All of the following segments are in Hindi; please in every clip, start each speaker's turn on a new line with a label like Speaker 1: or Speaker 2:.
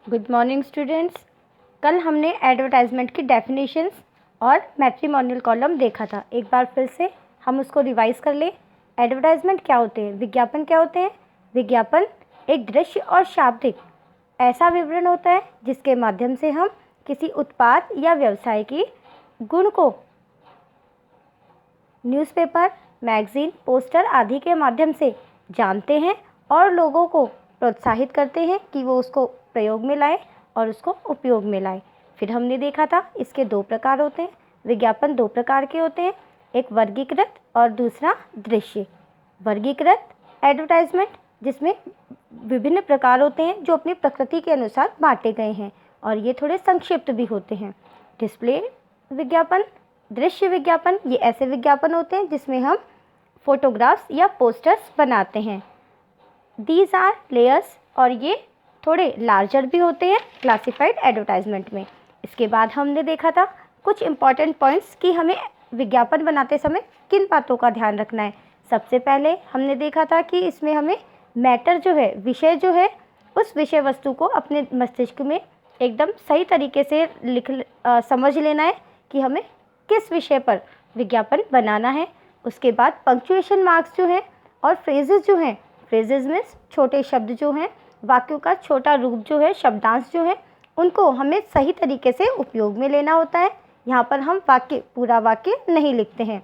Speaker 1: Good morning students. कल हमने एडवर्टाइजमेंट की डेफिनेशंस और मैट्रिमोनियल कॉलम देखा था। एक बार फिर से हम उसको रिवाइज कर लें। एडवर्टाइजमेंट क्या होते हैं, विज्ञापन क्या होते हैं। विज्ञापन एक दृश्य और शाब्दिक ऐसा विवरण होता है जिसके माध्यम से हम किसी उत्पाद या व्यवसाय की गुण को न्यूज़पेपर, मैगजीन, पोस्टर आदि के माध्यम से जानते हैं और लोगों को प्रोत्साहित करते हैं कि वो उसको प्रयोग में लाएं और उसको उपयोग में लाएं। फिर हमने देखा था इसके दो प्रकार होते हैं। विज्ञापन दो प्रकार के होते हैं, एक वर्गीकृत और दूसरा दृश्य। वर्गीकृत एडवर्टाइजमेंट जिसमें विभिन्न प्रकार होते हैं जो अपनी प्रकृति के अनुसार बांटे गए हैं और ये थोड़े संक्षिप्त भी होते हैं। डिस्प्ले विज्ञापन, दृश्य विज्ञापन, ये ऐसे विज्ञापन होते हैं जिसमें हम फोटोग्राफ्स या पोस्टर्स बनाते हैं। दीज आर लेयर्स और ये थोड़े लार्जर भी होते हैं क्लासिफाइड एडवर्टाइजमेंट में। इसके बाद हमने देखा था कुछ इंपॉर्टेंट पॉइंट्स कि हमें विज्ञापन बनाते समय किन बातों का ध्यान रखना है। सबसे पहले हमने देखा था कि इसमें हमें मैटर जो है, विषय जो है, उस विषय वस्तु को अपने मस्तिष्क में एकदम सही तरीके से समझ लेना है कि हमें किस विषय पर विज्ञापन बनाना है। उसके बाद पंक्चुएशन मार्क्स जो हैं और फ्रेजेस जो हैं, फ्रेजेस मीन्स छोटे शब्द जो हैं, वाक्यों का छोटा रूप जो है, शब्दांश जो है, उनको हमें सही तरीके से उपयोग में लेना होता है। यहाँ पर हम पूरा वाक्य नहीं लिखते हैं।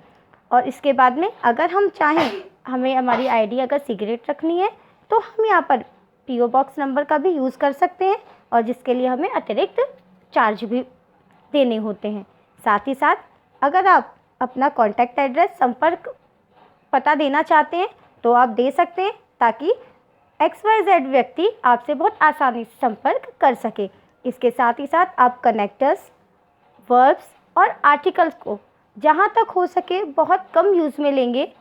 Speaker 1: और इसके बाद में अगर हम चाहें, हमें हमारी आईडी अगर सीक्रेट रखनी है तो हम यहाँ पर पीओ बॉक्स नंबर का भी यूज़ कर सकते हैं और जिसके लिए हमें अतिरिक्त चार्ज भी देने होते हैं। साथ ही साथ अगर आप अपना कॉन्टैक्ट एड्रेस, संपर्क पता देना चाहते हैं तो आप दे सकते हैं ताकि XYZ व्यक्ति आपसे बहुत आसानी से संपर्क कर सके। इसके साथ ही साथ आप कनेक्टर्स, वर्ब्स और आर्टिकल्स को जहाँ तक हो सके बहुत कम यूज़ में लेंगे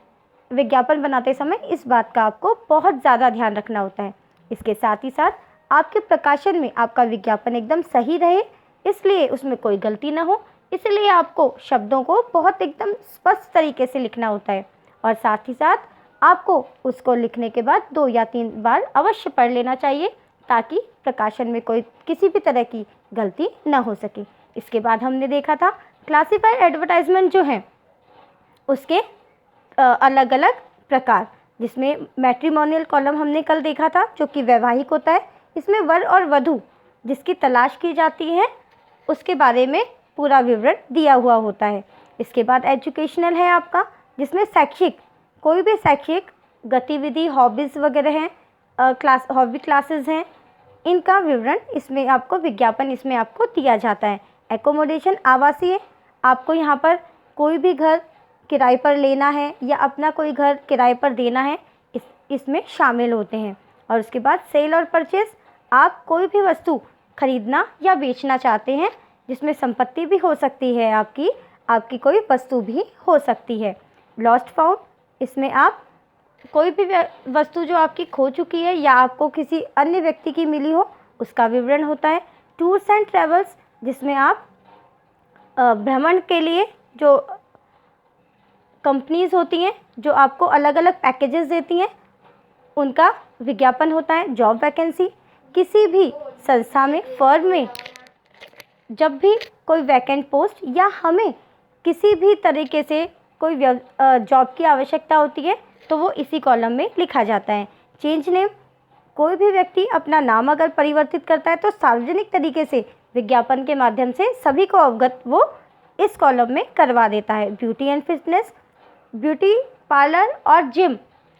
Speaker 1: विज्ञापन बनाते समय। इस बात का आपको बहुत ज़्यादा ध्यान रखना होता है। इसके साथ ही साथ आपके प्रकाशन में आपका विज्ञापन एकदम सही रहे, इसलिए उसमें कोई गलती ना हो, इसलिए आपको शब्दों को बहुत एकदम स्पष्ट तरीके से लिखना होता है। और साथ ही साथ आपको उसको लिखने के बाद 2 या 3 बार अवश्य पढ़ लेना चाहिए ताकि प्रकाशन में कोई किसी भी तरह की गलती ना हो सके। इसके बाद हमने देखा था क्लासिफाइड एडवर्टाइजमेंट जो है उसके अलग अलग प्रकार, जिसमें मैट्रिमोनियल कॉलम हमने कल देखा था जो कि वैवाहिक होता है। इसमें वर और वधू जिसकी तलाश की जाती है उसके बारे में पूरा विवरण दिया हुआ होता है। इसके बाद एजुकेशनल है आपका, जिसमें शैक्षिक, कोई भी शैक्षिक गतिविधि, हॉबीज़ वगैरह हैं, हॉबी क्लासेस हैं, इनका विवरण इसमें आपको विज्ञापन इसमें आपको दिया जाता है। एकोमोडेशन, आवासीय, आपको यहाँ पर कोई भी घर किराए पर लेना है या अपना कोई घर किराए पर देना है, इसमें शामिल होते हैं। और उसके बाद सेल और परचेज, आप कोई भी वस्तु खरीदना या बेचना चाहते हैं जिसमें संपत्ति भी हो सकती है, आपकी कोई वस्तु भी हो सकती है। लॉस्ट फाउंड, इसमें आप कोई भी वस्तु जो आपकी खो चुकी है या आपको किसी अन्य व्यक्ति की मिली हो उसका विवरण होता है। टूर्स एंड ट्रैवल्स, जिसमें आप भ्रमण के लिए जो कंपनीज होती हैं जो आपको अलग अलग पैकेजेस देती हैं उनका विज्ञापन होता है। जॉब वैकेंसी, किसी भी संस्था में, फर्म में जब भी कोई वैकेंट पोस्ट या हमें किसी भी तरीके से कोई जॉब की आवश्यकता होती है तो वो इसी कॉलम में लिखा जाता है। चेंज नेम, कोई भी व्यक्ति अपना नाम अगर परिवर्तित करता है तो सार्वजनिक तरीके से विज्ञापन के माध्यम से सभी को अवगत वो इस कॉलम में करवा देता है। Beauty and fitness, beauty parlour और जिम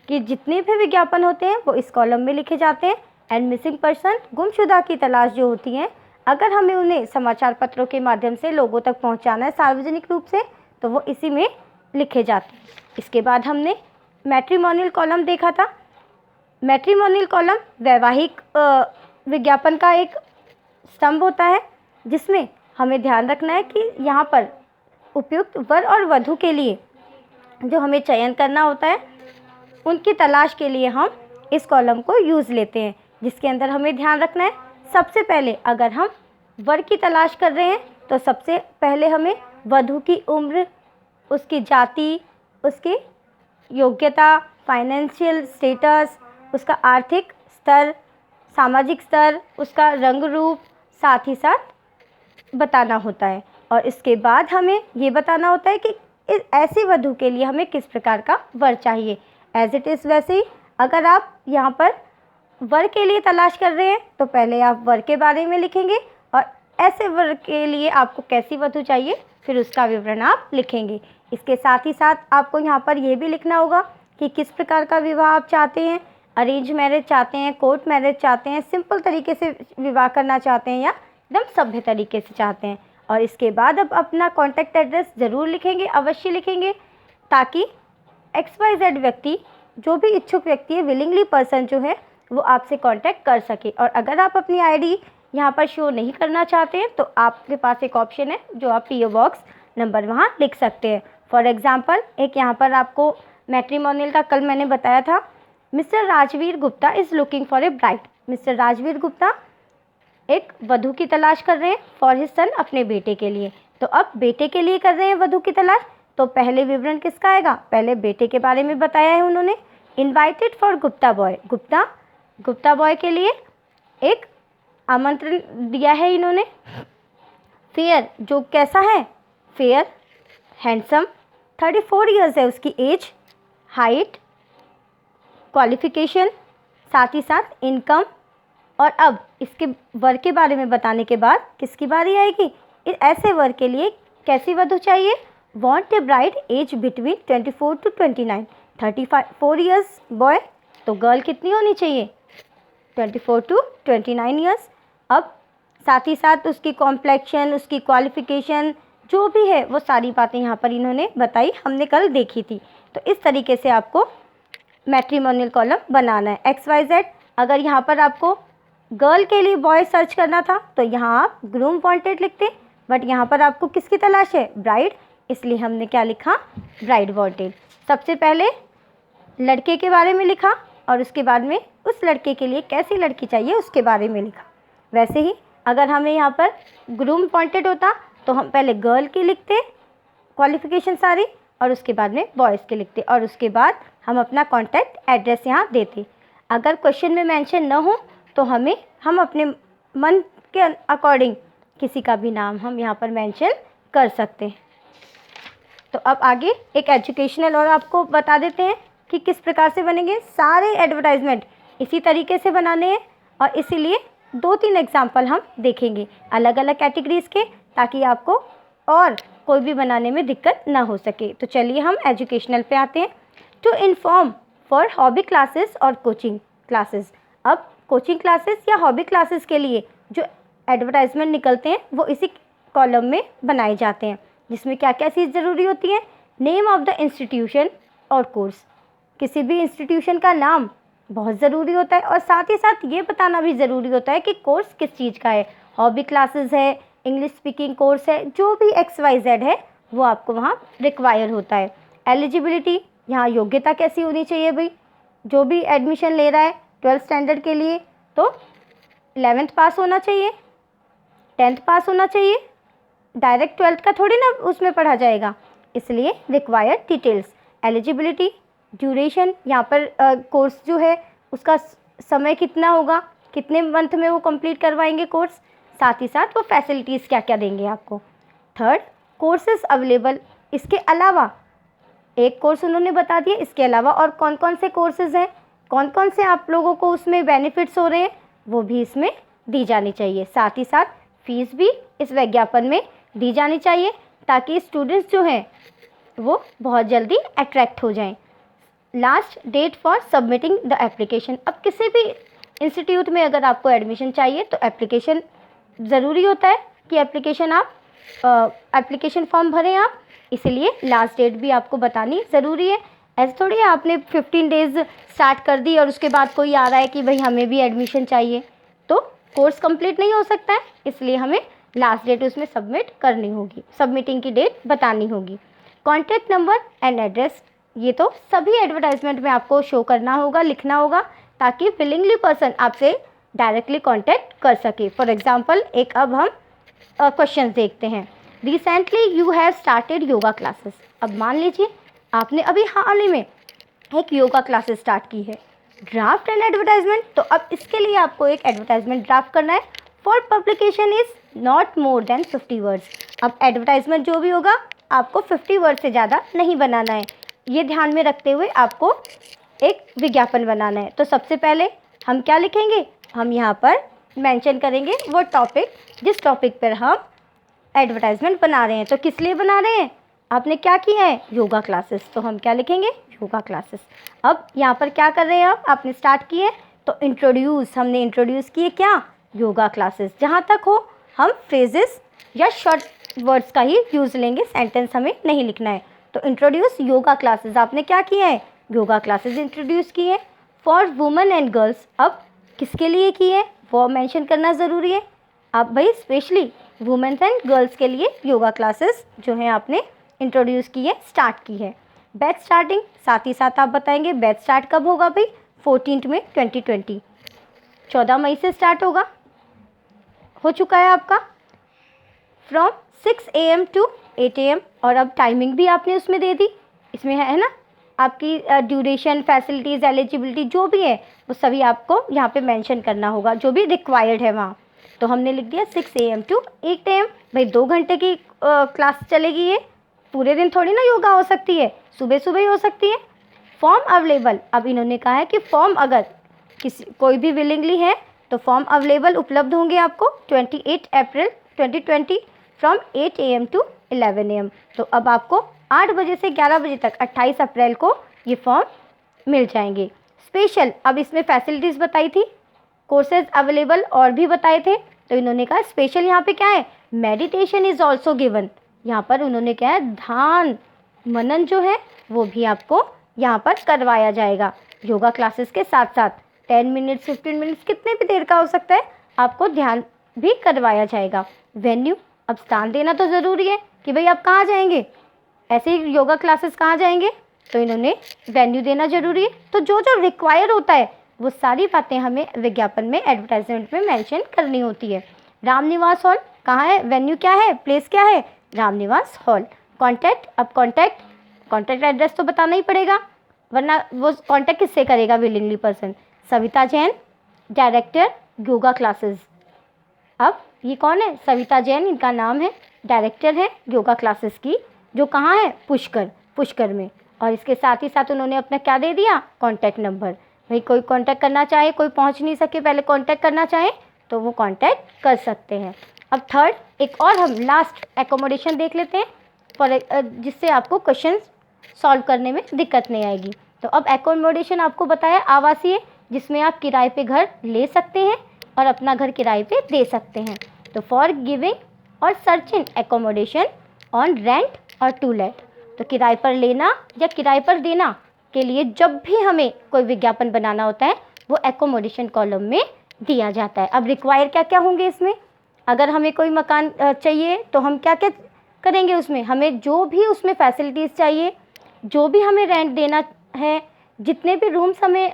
Speaker 1: के जितने भी विज्ञापन होते हैं वो इस कॉलम में लिखे जाते हैं। एंड मिसिंग पर्सन, गुमशुदा की तलाश जो होती हैं, अगर हमें उन्हें समाचार पत्रों के माध्यम से लोगों तक पहुंचाना है सार्वजनिक रूप से तो वो इसी में लिखे जाते हैं। इसके बाद हमने मैट्रिमोनियल कॉलम देखा था। मैट्रिमोनियल कॉलम वैवाहिक विज्ञापन का एक स्तंभ होता है जिसमें हमें ध्यान रखना है कि यहाँ पर उपयुक्त वर और वधू के लिए जो हमें चयन करना होता है उनकी तलाश के लिए हम इस कॉलम को यूज़ लेते हैं, जिसके अंदर हमें ध्यान रखना है सबसे पहले अगर हम वर की तलाश कर रहे हैं तो सबसे पहले हमें वधू की उम्र, उसकी जाति, उसकी योग्यता, फाइनेंशियल स्टेटस, उसका आर्थिक स्तर, सामाजिक स्तर, उसका रंग रूप साथ ही साथ बताना होता है। और इसके बाद हमें ये बताना होता है कि ऐसी वधू के लिए हमें किस प्रकार का वर चाहिए। एज इट इज़ वैसे ही अगर आप यहाँ पर वर के लिए तलाश कर रहे हैं तो पहले आप वर के बारे में लिखेंगे और ऐसे वर के लिए आपको कैसी वधू चाहिए फिर उसका विवरण आप लिखेंगे। इसके साथ ही साथ आपको यहाँ पर ये भी लिखना होगा कि किस प्रकार का विवाह आप चाहते हैं, अरेंज मैरिज चाहते हैं, कोर्ट मैरिज चाहते हैं, सिंपल तरीके से विवाह करना चाहते हैं या एकदम सभ्य तरीके से चाहते हैं। और इसके बाद अब अपना कॉन्टैक्ट एड्रेस ज़रूर लिखेंगे, अवश्य लिखेंगे, ताकि XYZ व्यक्ति, जो भी इच्छुक व्यक्ति है, विलिंगली पर्सन जो है, वो आपसे कांटेक्ट कर सके। और अगर आप अपनी आईडी यहाँ पर शो नहीं करना चाहते हैं तो आपके पास एक ऑप्शन है जो आप PO बॉक्स नंबर वहाँ लिख सकते हैं। फॉर एग्जांपल एक यहाँ पर आपको मैट्रिमोनियल का कल मैंने बताया था, mister Rajveer Gupta is looking for a bride. Mister Rajveer Gupta एक वधू की तलाश कर रहे हैं फॉर हिज सन, अपने बेटे के लिए। तो अब बेटे के लिए कर रहे हैं वधू की तलाश, तो पहले विवरण किसका आएगा, पहले बेटे के बारे में बताया है उन्होंने। Invited for Gupta boy, Gupta boy के लिए एक आमंत्रण दिया है इन्होंने। फेयर, जो कैसा है, फेयर, हैंडसम, 34 ईयर्स है उसकी एज, हाइट, क्वालिफिकेशन, साथ ही साथ इनकम। और अब इसके वर के बारे में बताने के बाद किसकी बारी आएगी, ऐसे वर के लिए कैसी वधू चाहिए। Want a bride age between 24 to 29, 34 years boy, तो गर्ल कितनी होनी चाहिए, 24 to 29 ईयर्स। अब साथ ही साथ उसकी कॉम्प्लेक्शन, उसकी क्वालिफिकेशन जो भी है वो सारी बातें यहाँ पर इन्होंने बताई, हमने कल देखी थी। तो इस तरीके से आपको मैट्रिमोनियल कॉलम बनाना है। XYZ, अगर यहाँ पर आपको गर्ल के लिए बॉय सर्च करना था तो यहाँ आप ग्रूम वांटेड लिखते, बट यहाँ पर आपको किसकी तलाश है, ब्राइड, इसलिए हमने क्या लिखा, ब्राइड वांटेड। सबसे पहले लड़के के बारे में लिखा और उसके बाद में उस लड़के के लिए कैसी लड़की चाहिए उसके बारे में लिखा। वैसे ही अगर हमें यहाँ पर ग्रूम वांटेड होता तो हम पहले गर्ल की लिखते क्वालिफिकेशन सारी और उसके बाद में बॉयज़ के लिखते और उसके बाद हम अपना कॉन्टैक्ट एड्रेस यहाँ देते। अगर क्वेश्चन में मेंशन न हो तो हम अपने मन के अकॉर्डिंग किसी का भी नाम हम यहाँ पर मेंशन कर सकते हैं। तो अब आगे एक एजुकेशनल और आपको बता देते हैं कि किस प्रकार से बनेंगे। सारे एडवर्टाइजमेंट इसी तरीके से बनाने हैं और इसीलिए 2-3 एग्जाम्पल हम देखेंगे अलग अलग कैटेगरीज़ के, ताकि आपको और कोई भी बनाने में दिक्कत ना हो सके। तो चलिए हम एजुकेशनल पे आते हैं। To inform for hobby classes और कोचिंग क्लासेस। अब कोचिंग क्लासेस या हॉबी क्लासेस के लिए जो एडवर्टाइजमेंट निकलते हैं वो इसी कॉलम में बनाए जाते हैं, जिसमें क्या क्या चीज़ ज़रूरी होती है, नेम ऑफ द इंस्टीट्यूशन और कोर्स। किसी भी इंस्टीट्यूशन का नाम बहुत ज़रूरी होता है और साथ ही साथ ये बताना भी ज़रूरी होता है कि कोर्स किस चीज़ का है, हॉबी क्लासेस है, इंग्लिश स्पीकिंग कोर्स है, जो भी XYZ है वो आपको वहाँ रिक्वायर होता है। एलिजिबिलिटी, यहाँ योग्यता कैसी होनी चाहिए भाई, जो भी एडमिशन ले रहा है 12th स्टैंडर्ड के लिए तो 11th पास होना चाहिए, 10th पास होना चाहिए, डायरेक्ट 12th का थोड़ी ना उसमें पढ़ा जाएगा, इसलिए रिक्वायर्ड डिटेल्स। एलिजिबिलिटी, ड्यूरेशन, यहाँ पर कोर्स जो है उसका समय कितना होगा, कितने मंथ में वो कंप्लीट करवाएंगे कोर्स, साथ ही साथ वो फैसिलिटीज़ क्या क्या देंगे आपको। थर्ड, कोर्सेज अवेलेबल, इसके अलावा एक कोर्स उन्होंने बता दिया, इसके अलावा और कौन कौन से कोर्सेज़ हैं, कौन कौन से आप लोगों को उसमें बेनिफिट्स हो रहे हैं वो भी इसमें दी जानी चाहिए। साथ ही साथ फीस भी इस विज्ञापन में दी जानी चाहिए ताकि स्टूडेंट्स जो हैं वो बहुत जल्दी अट्रैक्ट हो जाएं। Last date for submitting the application. अब किसी भी इंस्टीट्यूट में अगर आपको एडमिशन चाहिए तो एप्लीकेशन ज़रूरी होता है कि एप्लीकेशन फॉर्म भरें आप, इसलिए लास्ट डेट भी आपको बतानी ज़रूरी है। ऐसे थोड़ी है आपने 15 डेज़ स्टार्ट कर दी और उसके बाद कोई आ रहा है कि भाई हमें भी एडमिशन चाहिए, तो कोर्स कंप्लीट नहीं हो सकता है, इसलिए हमें लास्ट डेट उसमें सबमिट करनी होगी, सबमिटिंग की डेट बतानी होगी। कॉन्टैक्ट नंबर एंड एड्रेस, ये तो सभी एडवर्टाइजमेंट में आपको शो करना होगा, लिखना होगा, ताकि विलिंगली पर्सन आपसे डायरेक्टली कांटेक्ट कर सके। फॉर एग्जांपल एक अब हम क्वेश्चन देखते हैं। Recently you have started yoga classes. अब मान लीजिए आपने अभी हाल ही में एक योगा क्लासेस स्टार्ट की है, ड्राफ्ट एन एडवर्टाइजमेंट। तो अब इसके लिए आपको एक एडवर्टाइजमेंट ड्राफ्ट करना है। For publication is not more than 50 words. अब एडवर्टाइजमेंट जो भी होगा आपको 50 वर्ड से ज़्यादा नहीं बनाना है, ये ध्यान में रखते हुए आपको एक विज्ञापन बनाना है। तो सबसे पहले हम क्या लिखेंगे, हम यहाँ पर मेंशन करेंगे वो टॉपिक जिस टॉपिक पर हम एडवर्टाइजमेंट बना रहे हैं। तो किस लिए बना रहे हैं, आपने क्या किया है, योगा क्लासेस। तो हम क्या लिखेंगे, योगा क्लासेस। अब यहाँ पर क्या कर रहे हैं, अब आपने स्टार्ट किए तो इंट्रोड्यूस, हमने इंट्रोड्यूस किए क्या, योगा क्लासेस। जहाँ तक हो हम फ्रेजेस या शॉर्ट वर्ड्स का ही यूज़ लेंगे, सेंटेंस हमें नहीं लिखना है। तो इंट्रोड्यूस योगा क्लासेस, आपने क्या किया है, योगा क्लासेस इंट्रोड्यूस किए फॉर वुमेन एंड गर्ल्स। अब किसके लिए किए वो मेंशन करना ज़रूरी है। आप भाई स्पेशली वुमेन्स एंड गर्ल्स के लिए योगा क्लासेस जो हैं आपने इंट्रोड्यूस की है, स्टार्ट की है। बैच स्टार्टिंग, साथ ही साथ आप बताएंगे बैच स्टार्ट कब होगा भाई, 14 में 2020, 14 मई से स्टार्ट होगा, हो चुका है आपका, फ्रॉम 6 AM to 8 AM। और अब टाइमिंग भी आपने उसमें दे दी, इसमें है ना आपकी ड्यूरेशन, फैसिलिटीज़, एलिजिबिलिटी जो भी है वो सभी आपको यहाँ पे मेंशन करना होगा, जो भी रिक्वायर्ड है वहाँ। तो हमने लिख दिया 6 AM to 8 AM। भाई 2 घंटे की क्लास चलेगी, ये पूरे दिन थोड़ी ना योगा हो सकती है, सुबह सुबह ही हो सकती है। फॉर्म अवेलेबल, अब इन्होंने कहा है कि फॉर्म अगर कोई भी विलिंगली है तो फॉर्म अवेलेबल उपलब्ध होंगे आपको 28 अप्रैल 2020 फ्रॉम 8 AM to 11 AM। तो अब आपको 8 बजे से 11 बजे तक 28 अप्रैल को ये फॉर्म मिल जाएंगे। स्पेशल, अब इसमें फैसिलिटीज़ बताई थी, कोर्सेज अवेलेबल और भी बताए थे। तो इन्होंने कहा स्पेशल यहाँ पे क्या है, मेडिटेशन इज़ ऑल्सो गिवन। यहाँ पर उन्होंने क्या है, ध्यान मनन जो है वो भी आपको यहाँ पर करवाया जाएगा योगा क्लासेस के साथ साथ। 10 मिनट्स 15 मिनट्स कितने भी देर का हो सकता है, आपको ध्यान भी करवाया जाएगा। वेन्यू, अब स्थान देना तो ज़रूरी है कि भाई आप कहाँ जाएंगे, ऐसे ही योगा क्लासेस कहाँ जाएंगे, तो इन्होंने वेन्यू देना ज़रूरी है। तो जो जो रिक्वायर होता है वो सारी बातें हमें विज्ञापन में, एडवर्टाइजमेंट में मेंशन करनी होती है। रामनिवास हॉल कहाँ है, वेन्यू क्या है, प्लेस क्या है, रामनिवास हॉल। कॉन्टैक्ट, अब कॉन्टैक्ट एड्रेस तो बताना ही पड़ेगा, वरना वो कॉन्टैक्ट किससे करेगा willingly person. Savita Jain, director yoga classes. अब ये कौन है, सविता जैन इनका नाम है, डायरेक्टर है योगा क्लासेस की, जो कहाँ है, पुष्कर में। और इसके साथ ही साथ उन्होंने अपना क्या दे दिया, कॉन्टैक्ट नंबर। भाई कोई कॉन्टैक्ट करना चाहे, कोई पहुँच नहीं सके, पहले कॉन्टैक्ट करना चाहे तो वो कॉन्टैक्ट कर सकते हैं। अब थर्ड, एक और हम लास्ट एकोमोडेशन देख लेते हैं, फॉर जिससे आपको क्वेश्चन सॉल्व करने में दिक्कत नहीं आएगी। तो अब एकोमोडेशन आपको बताया आवासीय, जिसमें आप किराए पे घर ले सकते हैं और अपना घर किराए पे दे सकते हैं। तो फॉर गिविंग और सर्चिंग एकोमोडेशन ऑन रेंट और टू लेट, तो किराए पर लेना या किराए पर देना के लिए जब भी हमें कोई विज्ञापन बनाना होता है वो एकोमोडेशन कॉलम में दिया जाता है। अब रिक्वायर क्या क्या होंगे इसमें, अगर हमें कोई मकान चाहिए तो हम क्या क्या करेंगे उसमें, हमें जो भी उसमें फैसिलिटीज़ चाहिए, जो भी हमें रेंट देना है, जितने भी रूम्स हमें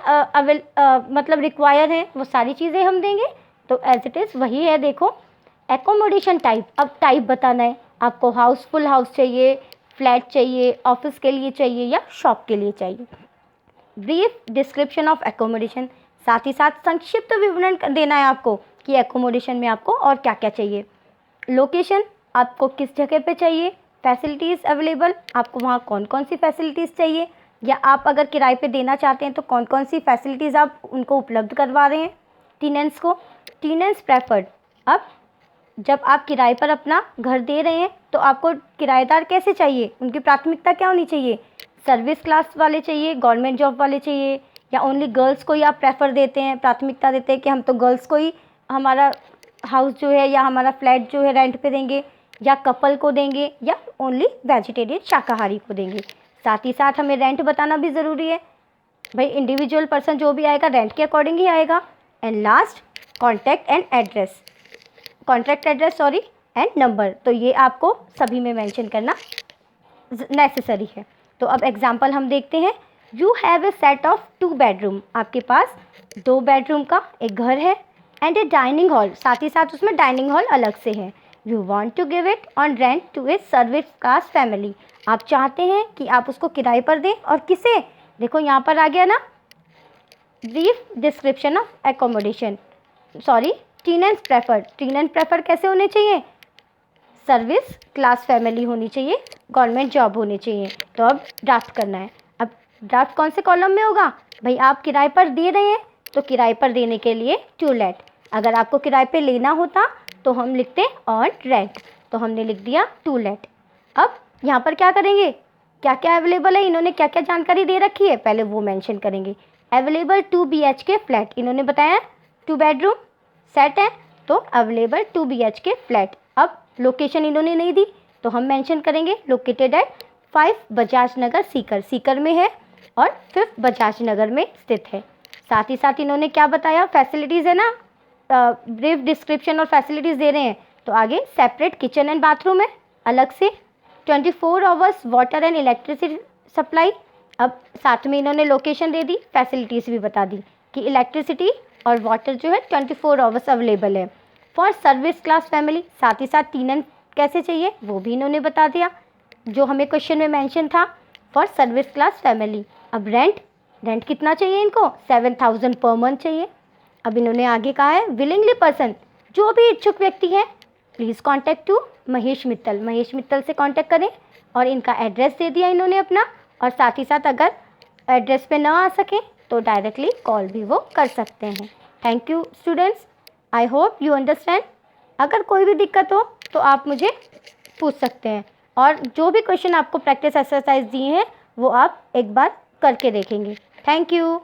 Speaker 1: मतलब रिक्वायर हैं वो सारी चीज़ें हम देंगे। तो एज इट इज़ वही है, देखो एकोमोडेशन टाइप, अब टाइप बताना है आपको, हाउसफुल हाउस चाहिए, फ्लैट चाहिए, ऑफिस के लिए चाहिए या शॉप के लिए चाहिए। ब्रीफ डिस्क्रिप्शन ऑफ एकोमोडेशन, साथ ही साथ संक्षिप्त विवरण देना है आपको कि एकोमोडेशन में आपको और क्या क्या चाहिए। लोकेशन, आपको किस जगह पे चाहिए, फैसिलिटीज़ अवेलेबल, आपको वहाँ कौन कौन सी फैसिलिटीज़ चाहिए, या आप अगर किराए पे देना चाहते हैं तो कौन कौन सी फैसिलिटीज़ आप उनको उपलब्ध करवा रहे हैं टीनेंट्स को। टीनेंट्स प्रेफर्ड, अब जब आप किराए पर अपना घर दे रहे हैं तो आपको किराएदार कैसे चाहिए, उनकी प्राथमिकता क्या होनी चाहिए, सर्विस क्लास वाले चाहिए, गवर्नमेंट जॉब वाले चाहिए, या ओनली गर्ल्स को ही आप प्रेफर देते हैं, प्राथमिकता देते हैं कि हम तो गर्ल्स को ही हमारा हाउस जो है या हमारा फ्लैट जो है रेंट पे देंगे, या कपल को देंगे, या ओनली वेजिटेरियन शाकाहारी को देंगे। साथ ही साथ हमें रेंट बताना भी ज़रूरी है, भाई इंडिविजुअल पर्सन जो भी आएगा रेंट के अकॉर्डिंग ही आएगा। And last, contact and address, contact address sorry and number, तो ये आपको सभी में मेंशन करना नेसेसरी है। तो अब एग्जांपल हम देखते हैं। You have a set of 2 bedroom, आपके पास 2 बेडरूम का एक घर है, एंड ए डाइनिंग हॉल, साथ ही साथ उसमें डाइनिंग हॉल अलग से है। You want to give it on rent to a service class family, आप चाहते हैं कि आप उसको किराए पर दें, और किसे, देखो यहाँ पर आ गया ना brief description of accommodation, sorry, tenants preferred. टीनेंट prefer कैसे होने चाहिए? सर्विस क्लास फैमिली होनी चाहिए, गवर्नमेंट जॉब होनी चाहिए। तो अब ड्राफ्ट करना है। अब ड्राफ्ट कौन से कॉलम में होगा? भाई आप किराए पर दे रहे हैं तो किराए पर देने के लिए टू लेट। अगर आपको किराए पे लेना होता तो हम लिखते ऑन रेंट, तो हमने लिख दिया टू लेट। अब यहाँ पर क्या करेंगे? क्या क्या अवेलेबल है, इन्होंने क्या क्या जानकारी दे रखी है, पहले वो मेंशन करेंगे। अवेलेबल 2 BHK फ्लैट, इन्होंने बताया 2 बेडरूम सेट है, तो अवेलेबल 2 BHK फ्लैट। अब लोकेशन इन्होंने नहीं दी तो हम मेंशन करेंगे लोकेटेड एट 5 बजाज नगर सीकर, सीकर में है और 5 बजाज नगर में स्थित है। साथ ही साथ इन्होंने क्या बताया, फैसिलिटीज़ है ना, ब्रीफ डिस्क्रिप्शन और फैसिलिटीज़ दे रहे हैं, तो आगे सेपरेट किचन एंड बाथरूम है अलग से, 24 hours water and electricity supply. अब साथ में इन्होंने लोकेशन दे दी, फैसिलिटीज़ भी बता दी कि इलेक्ट्रिसिटी और वाटर जो है 24 आवर्स अवेलेबल है फॉर सर्विस क्लास फैमिली। साथ ही साथ टीनेंट कैसे चाहिए वो भी इन्होंने बता दिया, जो हमें क्वेश्चन में मेंशन था, फॉर सर्विस क्लास फैमिली। अब रेंट, रेंट कितना चाहिए इनको? 7,000 पर मंथ चाहिए। अब इन्होंने आगे कहा है विलिंगली पर्सन, जो भी इच्छुक व्यक्ति है please contact to Mahesh Mittal, Mahesh Mittal से कॉन्टैक्ट करें। और इनका एड्रेस दे दिया इन्होंने अपना, और साथ ही साथ अगर एड्रेस पे ना आ सके तो डायरेक्टली कॉल भी वो कर सकते हैं। Thank you students, I hope you understand. अगर कोई भी दिक्कत हो तो आप मुझे पूछ सकते हैं, और जो भी क्वेश्चन आपको प्रैक्टिस एक्सरसाइज दिए हैं वो आप एक बार करके देखेंगे। Thank you.